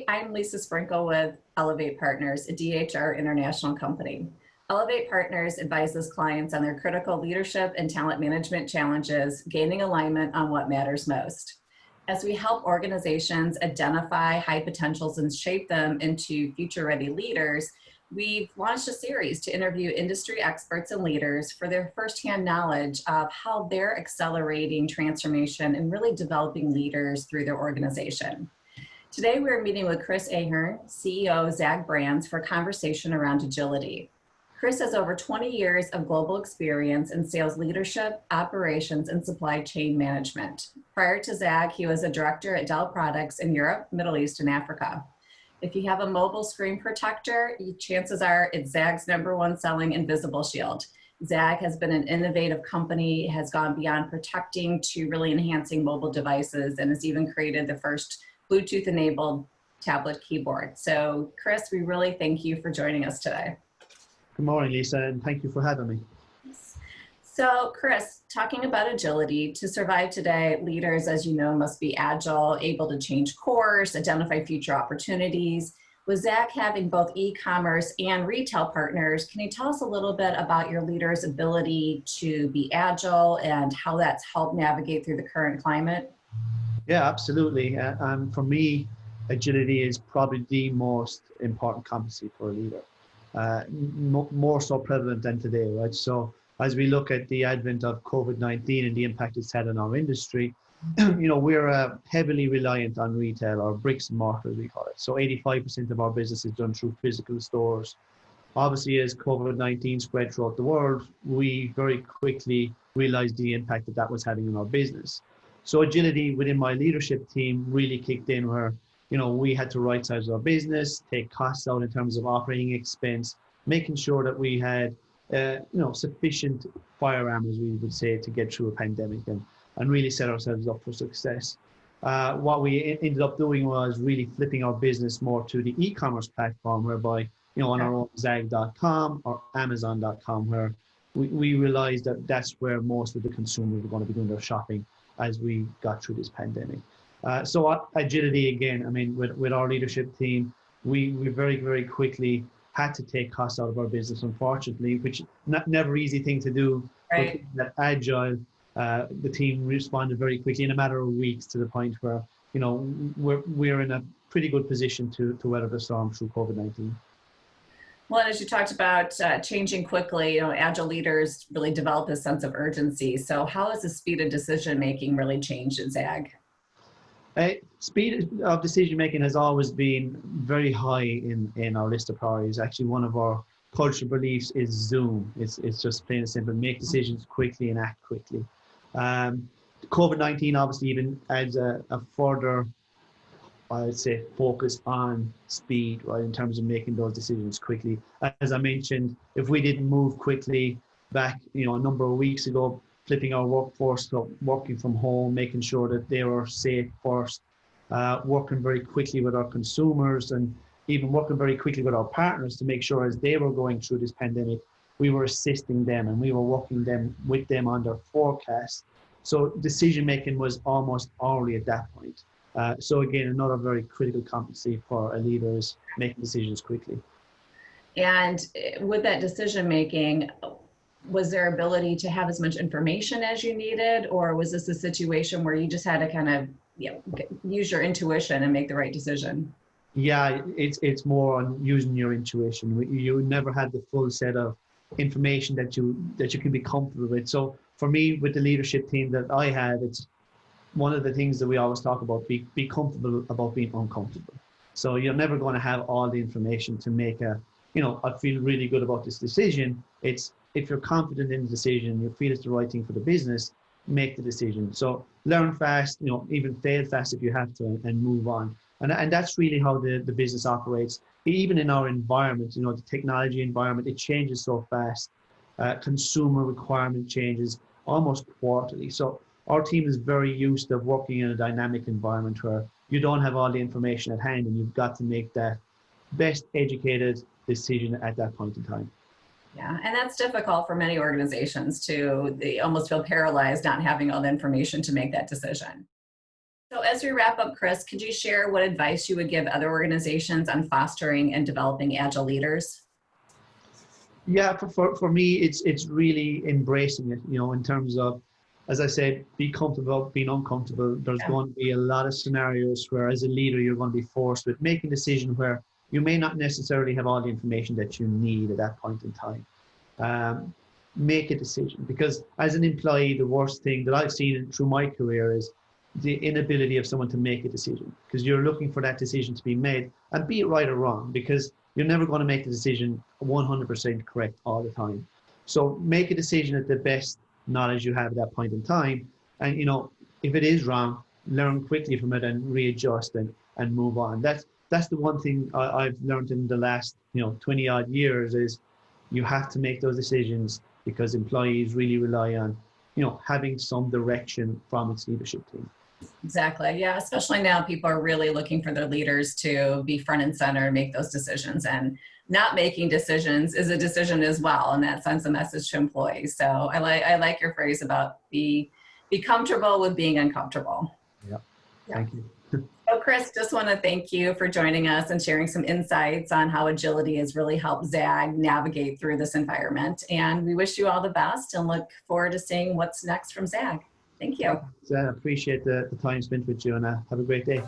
I'm Lisa Sprinkle with Elevate Partners, a DHR international company. Elevate Partners advises clients on their critical leadership and talent management challenges, gaining alignment on what matters most. As we help organizations identify high potentials and shape them into future-ready leaders, we've launched a series to interview industry experts and leaders for their firsthand knowledge of how they're accelerating transformation and really developing leaders through their organization. Today, we're meeting with Chris Ahern, CEO of ZAGG Brands, for a conversation around agility. Chris has over 20 years of global experience in sales leadership, operations, and supply chain management. Prior to ZAGG, he was a director at Dell Products in Europe, Middle East, and Africa. If you have a mobile screen protector, chances are it's ZAGG's #1 selling invisible shield. ZAGG has been an innovative company, has gone beyond protecting to really enhancing mobile devices, and has even created the first Bluetooth-enabled tablet keyboard. So, Chris, we really thank you for joining us today. Good morning, Lisa, and thank you for having me. So, Chris, talking about agility, to survive today, leaders, as you know, must be agile, able to change course, identify future opportunities. With ZAGG having both e-commerce and retail partners, can you tell us a little bit about your leaders' ability to be agile and how that's helped navigate through the current climate? Yeah, absolutely. For me, agility is probably the most important competency for a leader. More so prevalent than today, right? So as we look at the advent of COVID-19 and the impact it's had on our industry, we're heavily reliant on retail, or bricks and mortar, as we call it. So 85% of our business is done through physical stores. Obviously, as COVID-19 spread throughout the world, we very quickly realized the impact that was having on our business. So agility within my leadership team really kicked in, where we had to right size our business, take costs out in terms of operating expense, making sure that we had sufficient firearms, as we would say, to get through a pandemic and really set ourselves up for success. What we ended up doing was really flipping our business more to the e-commerce platform, whereby on our own ZAGG.com or Amazon.com, where we realized that that's where most of the consumers were going to be doing their shopping as we got through this pandemic. So agility, again, I mean, with our leadership team, we very, very quickly had to take costs out of our business, unfortunately, which never easy thing to do. Right. But that agile, the team responded very quickly in a matter of weeks, to the point where, we're in a pretty good position to weather the storm through COVID-19. Well, as you talked about changing quickly, agile leaders really develop a sense of urgency. So how has the speed of decision-making really changed at ZAGG? Speed of decision-making has always been very high in our list of priorities. Actually, one of our cultural beliefs is Zoom. It's just plain and simple: make decisions quickly and act quickly. COVID-19 obviously even adds a further, I would say, focus on speed, right, in terms of making those decisions quickly. As I mentioned, if we didn't move quickly back, a number of weeks ago, flipping our workforce to working from home, making sure that they were safe first, working very quickly with our consumers, and even working very quickly with our partners to make sure, as they were going through this pandemic, we were assisting them and we were working with them on their forecast. So decision-making was almost hourly at that point. So again, another very critical competency for a leader is making decisions quickly. And with that decision-making, was there ability to have as much information as you needed, or was this a situation where you just had to kind of use your intuition and make the right decision? Yeah, it's more on using your intuition. You never had the full set of information that you can be comfortable with. So for me, with the leadership team that I had, it's one of the things that we always talk about: be comfortable about being uncomfortable. So you're never going to have all the information to make I feel really good about this decision. It's, if you're confident in the decision, you feel it's the right thing for the business, make the decision. So learn fast, even fail fast if you have to, and move on. And that's really how the business operates. Even in our environment, the technology environment, it changes so fast. Consumer requirement changes almost quarterly. So our team is very used to working in a dynamic environment where you don't have all the information at hand, and you've got to make that best educated decision at that point in time. Yeah, and that's difficult for many organizations too. They almost feel paralyzed not having all the information to make that decision. So as we wrap up, Chris, could you share what advice you would give other organizations on fostering and developing agile leaders? Yeah, for me, it's really embracing it, in terms of, as I said, be comfortable, being uncomfortable. There's going to be a lot of scenarios where as a leader, you're going to be forced with making a decision where you may not necessarily have all the information that you need at that point in time. Make a decision, because as an employee, the worst thing that I've seen through my career is the inability of someone to make a decision, because you're looking for that decision to be made, and be it right or wrong, because you're never going to make the decision 100% correct all the time. So make a decision at the best knowledge you have at that point in time. And, if it is wrong, learn quickly from it and readjust and move on. That's the one thing I've learned in the last, 20 odd years is you have to make those decisions, because employees really rely on, having some direction from its leadership team. Exactly. Yeah. Especially now, people are really looking for their leaders to be front and center and make those decisions. And not making decisions is a decision as well. And that sends a message to employees. So I like your phrase about be comfortable with being uncomfortable. Yeah. Thank you. So Chris, just want to thank you for joining us and sharing some insights on how agility has really helped ZAGG navigate through this environment. And we wish you all the best and look forward to seeing what's next from ZAGG. Thank you. I appreciate the time spent with you, and have a great day.